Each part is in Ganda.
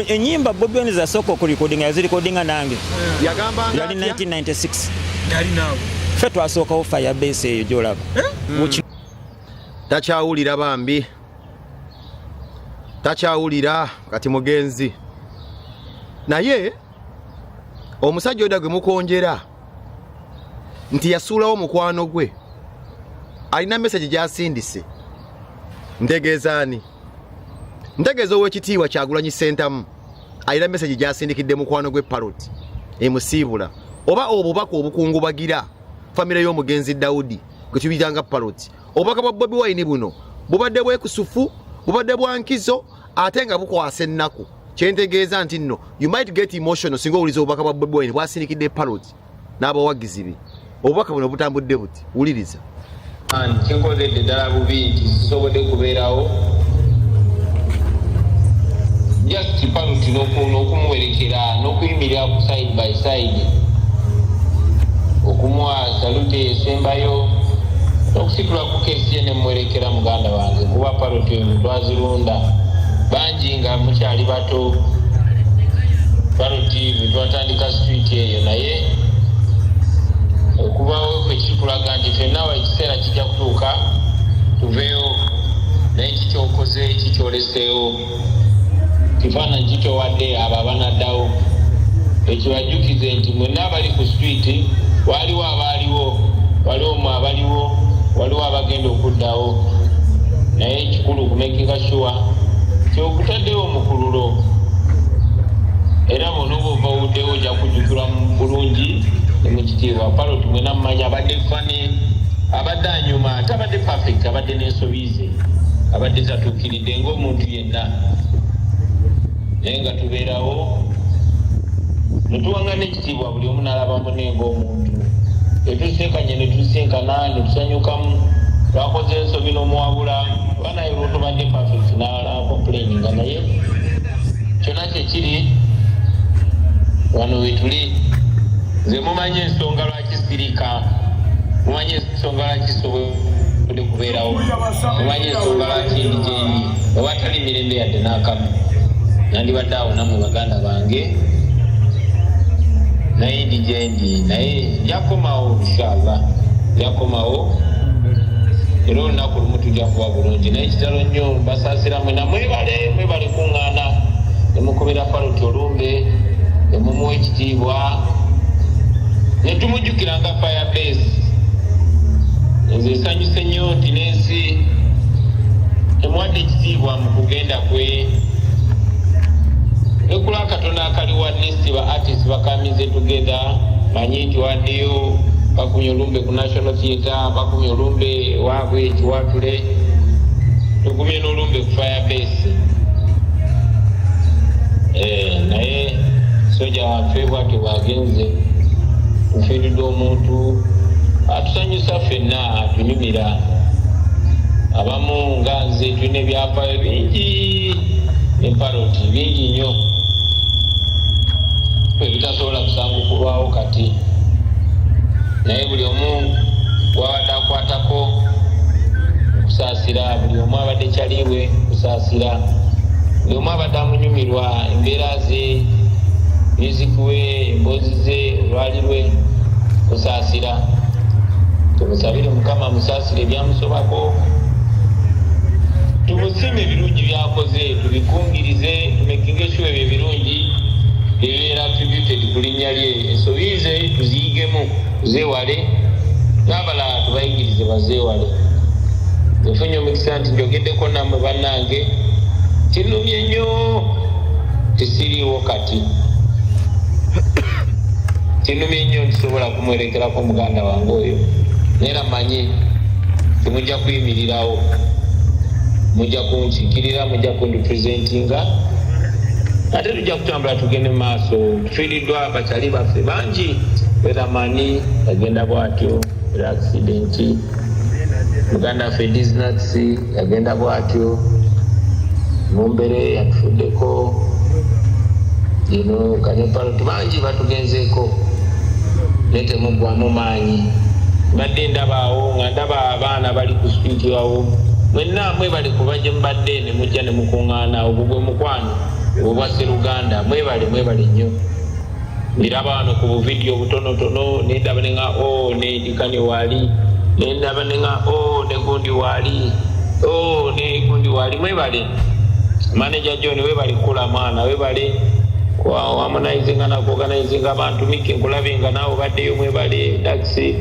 Enyimba Bobi Wine za soko ku recording yazirecordinga nange. Yagambanga yali 1996. Yali nawe. Fe twasookawo Firebase eyo gyolaba. Takyawulira bambi. Takyawulira kati mugenzi. Naye omusajja oyo gwe mukonjera nti yasuulawo mukwano gwe alina message gyasindise ntegeezaani ntegeeza ow'ekitiibwa Kyagulanyi Ssentamu alina message gyasindikidde mukwano gwe Parrot emusiibula oba obubaka obukungubagira famire y'omugenzi Daudi gwe tubiyitanga Parrot obubaka bwa Bobi Wine buno bubadde bwekusufu bubadde bwa nkizo ate nga bukwasa ennaku kyentegeeza nti nno you might get emotional singa owuliza obubaka bwa Bobi Wine bwasindikidde Parrot n'abawagizi be obubaka buno butambudde buti wuliriza kinkozedde ddala bubi nti sisobodde kubeerawo just Parrot n'okumuwerekera n'okuyimirira ku side by side okumuwa salute esembayo n'okusikula ku keesi ye ne muwerekera muganda wange kuba Parrot oyo twazirunda bangi nga mukyali bato Parrot bwe twatandika street eyo naye okubawo kwe kikulaga nti ffenna ekiseera kijja kutuuka tuveeyo naye kikyokoze kikyoleseewo kifaananyi kitowadde abo abanaddawo ekibajjukize nti mwenna abali ku street waliwo abaaliwo waliwo mu abaliwo waliwo abagenda okuddawo naye ekikulu kumekinga sure kyokutaddewo omukululo era bw'onooba ovawuddewo ojja kujjukirwa mu bulungi ne mu kitiibwa Parrot mwena mumanya abadde fani abadde anyuma tabadde perfect abadde n'ensobize abadde tatuukiridde ng'omuntu yenna naye nga tubeerawo ne tuwangana ekitiibwa buli omu n'alabamu ng'omuntu etusenkanye ne tusenkana ne tusanyukamu twakoze ensobi n'omuwabula oba naye lwotobadde perfect n'ala complaininga naye kyonna kyekiri wano wetuli nze mumanye ensonga lwaki sirika mumanye ensonga lwaki sobodde kubeerawo mumanye ensonga lwaki ndi gyendi oba tali mirembe yadde n'akamu nandibadde awo nammwe baganda bange naye ndi gyendi naye yakomawo inshallah yakomawo era olunaku lumu tujja kuba bulungi naye kitalo nnyo basaasira mwena mwebale kuŋŋaana nemukubira Parrot olumbe nemumuwa ekitiibwa netumujjukira nga Firebase nze esanyuse nnyo nti n'ensi emuwadde ekitiibwa mu kugenda kwe nekula akatono akaliwo atleast ba artists bakamize together manyi nti waddeyo bakumye olumbe ku National Theatre bakumye olumbe waabwe ekiwatule tukumye n'olumbe ku Firebase naye soja waffe bwatyo bwagenze tufiiridde omuntu atusanyusa ffenna atunyumira abamu nga nze tulina ebyafaayo bingi ne Parrot bingi nnyo ebitasobola kusangukulwawo kati naye buli omu wabadde akwatako okusaasira buli omu abadde kyaliwe kusaasira buli omu abadde amunyumirwa embeera ze music we emboozi ze olwali lwe kusaasira tumusabire Mukama musaasire ebyamusobako tumusime ebirungi byakoze tubikungirize tumekinge sure ebyo ebirungi bibeera attributed ku linnya lye ensobi ze tuziyigemu tuzeewale n'abalala tubayigirize bazeewale nfunye omukisa nti njogeddeko nammwe bannange kinumye nnyo tesiriiwo kati kinumye nnyo ntisobola kumwerekerako muganda wange oyo neera manyi timujja kuyimirirawo mujja kunkiikirira mujja kundipresentinga ate tujja kutambula tugende mu maaso tufiiriddwa bakyali baffe bangi weramani yagenda bwatyo era accidenti muganda waffe Disnax yagenda bwatyo Mumbere yatufuddeko kanye Parrot bangi batugenzeeko naye temuggwamu maanyi mbadde ndabaawo nga ndaba abaana bali ku street awo mwenna mwebale kuba gye mubadde ne mujja ne mukuŋŋaana ogwo gwe mukwano obwa Sseruganda mwebale nnyo ndaba wano ku video butonotono nendaba nenga ne dikani wali nendaba nenga ne gundi wali ne gundi wali mwebale manager John webale kula mwana webale kwa harmonizing na organizing abantu miki nkulabinga nawo baddeyo mwebale taxi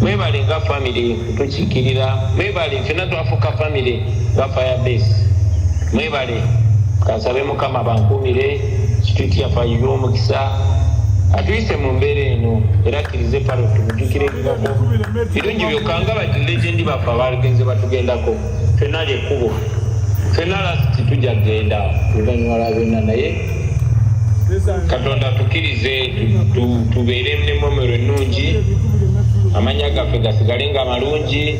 mwebale nga family tuchikirira mwebale fena twafuka family wa Firebase mwebale kasabe mukama bankumire street ya fayo mukisa atwise mu mbere eno era kirize palo tumujukire ngako birungi byokanga bati legend bafa bagenze batugendako fenali ekubo fenala tujja genda tuganywa bena naye Katonda tukirize tubeere ne momero nungi amanya gaffe gasigalenga malungi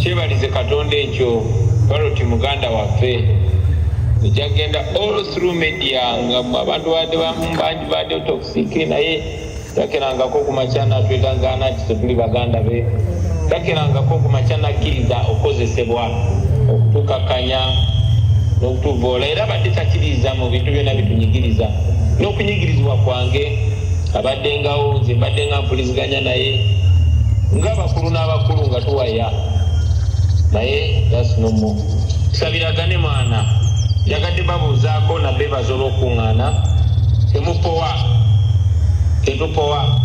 kyebalize Katonda ekyo baloti muganda waffe ejagenda all through media nga abantu badde toxic naye takerangako ku machana twetangana kituli baganda be takerangako ku machana kiriza okozesebwa okutukakanya n'okutuvola era badde takiriza mu bintu byonna bitunyigiriza n'okunyigirizibwa kwange abaddengawo nze mbadde nga mpuliziganya naye ng'abakulu n'abakulu nga tuwaya naye that's no more tusabiragane mwana yagadde babuuzaako nabbe bazola okuŋŋaana tetupowa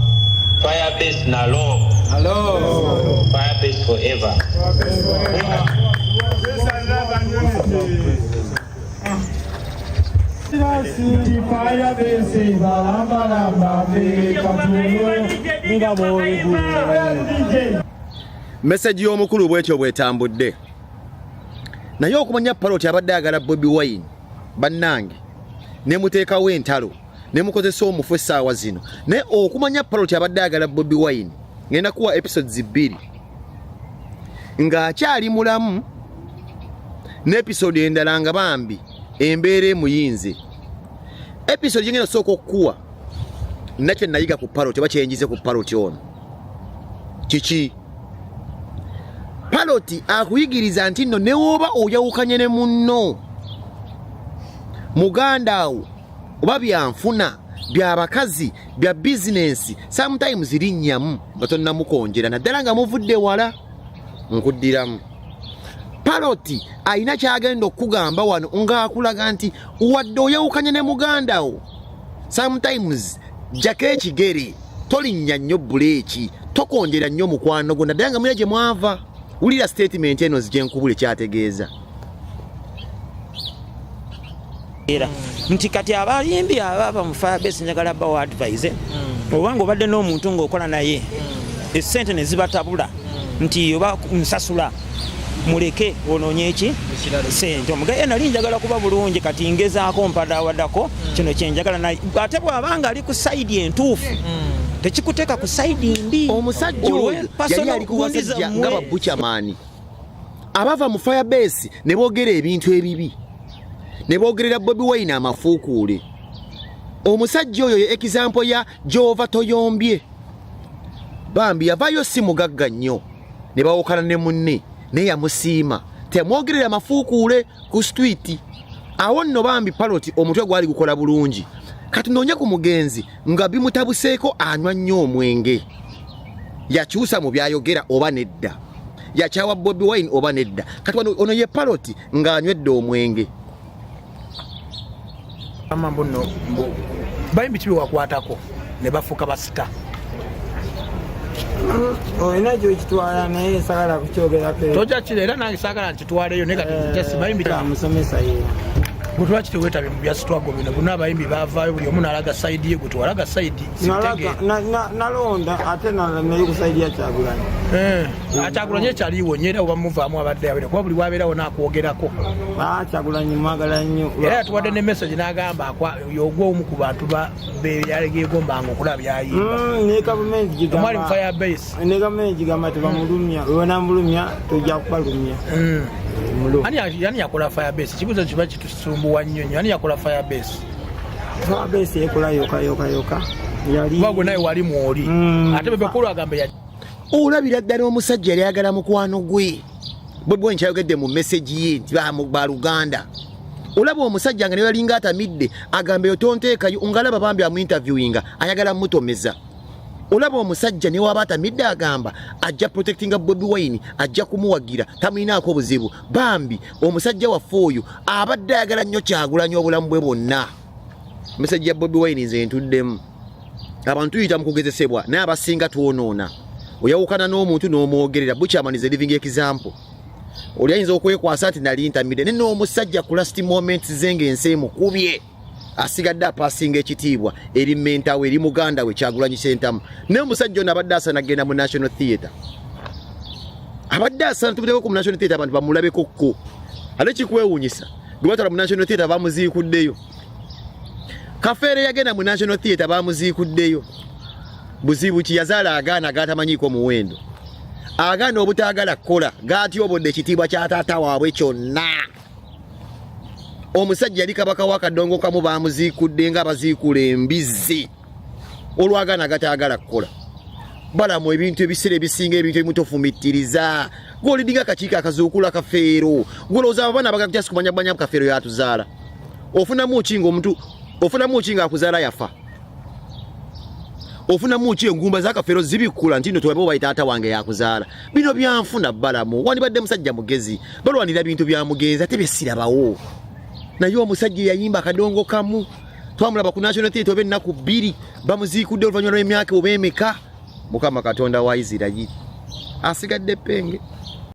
Firebase na law Firebase forever Message y'omukulu bwetyo bwetambudde naye okumanya Parrot abadde ayagala Bobi Wine bannange ne muteekawo entalo ne mukozesa omufu essaawa zino naye okumanya Parrot abadde ayagala Bobi Wine ngenda kuwa episodes 2 ng'akyali mulamu n'episode endala nga bambi embeera emuyinze episode gyengenda sooka okukuwa nakyo nayiga ku Parrot oba kyenjize ku Parrot ono kiki Parrot akuyigiriza nti nno ne woba oyawukanye ne munno muganda wo oba byanfuna byabakazi bya bizinensi sometimes linnyamu batonna mukonjera naddala nga muvudde wala nkuddiramu Parrot ayina kyagenda okugamba wano ng'akulaga nti wadde oyawukanye ne muganda wo sometimes jjako ekigere tolinnya nnyo buleeki tokonjera nnyo mukwano gwo naddala nga mulina gye mwava wulira statement eno gyenkubule kyategeeza nti kati abayimbi ababa mu Firebase njagala bawa advise obanga obadde n'omuntu ng'okola naye essente ne zibatabula nti oba nsasula muleke onoonye eki sente omugaye nali njagala kuba bulungi kati ngezaako mpadawadako kino kyenjagala naye ate bw'abanga ali ku sayidi entuufu tekikuteeka ku sayidi mbi omusajja oyo yali ali kuwasajja nga babukyamaani abava mu Firebase ne boogera ebintu ebibi ne boogerera Bobi Wine amafuukuule omusajja oyo ye example ya Jova Toyombye bambi yavayo si mugagga nnyo ne bawukana ne munne naye yamusiima temwogerera amafuukuule ku street awo nno bambi Parrot omutwe gwali gukola bulungi kati noonye ku mugenzi nga bimutabuseeko anywa nnyo omwenge yakyusa mu byayogera oba nedda yakyawa Bobi Wine oba nedda kati ono ye Parrot ng'anywedde omwenge amambo no bayimbi kibi wakwatako ne bafuuka basita oyina gyokitwala naye sagala kukyogerako toja kire era nange sagala nkitwaleyo naye kati jasi bayimbi musomesa ye gutwaki teweetabye mu byasitwago bino bonna abayimbi baavaayo buli omu n'alaga sayidi ye gwe tewalaga sayidi nalonda ate nayi ku sayidi ya Kyagulanyi Kyagulanyi ekyaliwo nnyo era oba muvaamu abadde abere kuba buli wabeerawo n'akwogerako Kyagulanyi mwagala nnyo era yatuwadde ne message n'agamba yogwa omu ku bantu beyagegombanga okulaba byayimba ne gavumenti gigamba omwali mu Firebase ne gavumenti gigamba tebamulumya webonamulumya tojja kubalumya ani yakola Firebase kibuzo kiba kitusumbuwa nnyo ani yakola Firebase ekola yoka bagwe naye wali mwoli ate bebekulu agambe olabira ddala omusajja yali ayagala mukwano gwe Bobi Wine kyayogedde mu message ye nti ba Luganda. Olaba omusajja nga ne yalinga atamidde agambe yotonteekayo ungalaba bambi amu interviewinga ayagala mutomeza. Olaba omusajja ne waba atamidde agamba ajja protectinga Bobi Wine ajja kumuwagira tamuyinaako obuzibu. Bambi omusajja waffe oyo abadde ayagala nnyo Kyagulanyi obulamu bwe bwonna. Message ya Bobi Wine nze ntuddemu. Abantu tuyita mu kugezesebwa naye abasinga tuwonoona. Oyawukana n'omuntu n'omwogerera bukyamanize living example. Oli ayinza okwekwasa ati nali ntamidde ne n'omusajja ku last moments zenge ensi mukubye asigadde apasinga ekitiibwa eri menta we eri muganda we Kyagulanyi Ssentamu. Naye omusajja ono abadde asana agenda mu National Theatre. Abadde asana tubuteko ku National Theatre abantu bamulabeko ko. Ate kikwewuunyisa gwe batwala mu National Theatre bamuziikuddeyo. Kafeere yagenda mu National Theatre bamuziikuddeyo. Buzibu ki yazaala agaana gatamanyiiko muwendo. Agaana obutaagala kukola gatyobodde ekitiibwa kya taata waabwe kyonna. Omusajja yali kabaka wa Kadongo kamu bamuziikudde nga baziikula embizi. Olwagaana gataagala kukola. Balamu ebintu ebisere ebisinga ebintu ebimutofumitiriza. Gw'olidinga akakiiko akazuukula Kafeero. Gw'olowooza abaana abagajja kumanya Kafeero yatuzaala. Ofunamu ki ng'omuntu ofunamu ki ng'akuzaala yafa. Ofunamu ki engumba za Kafeero zibikula nti nno tewabo bayita taata wange yakuzaala. Bino byanfuna Balamu wandibadde musajja mugezi balwanira bintu bya mugenzi ate besirabawo. Naye omusajja yayimba Kadongo kamu twamulaba ku National Theatre oba ennaku 2 bamuziikudde oluvannyuma lw'emyaka oba emeka. Mukama Katonda wa Isirayiri asigadde penge.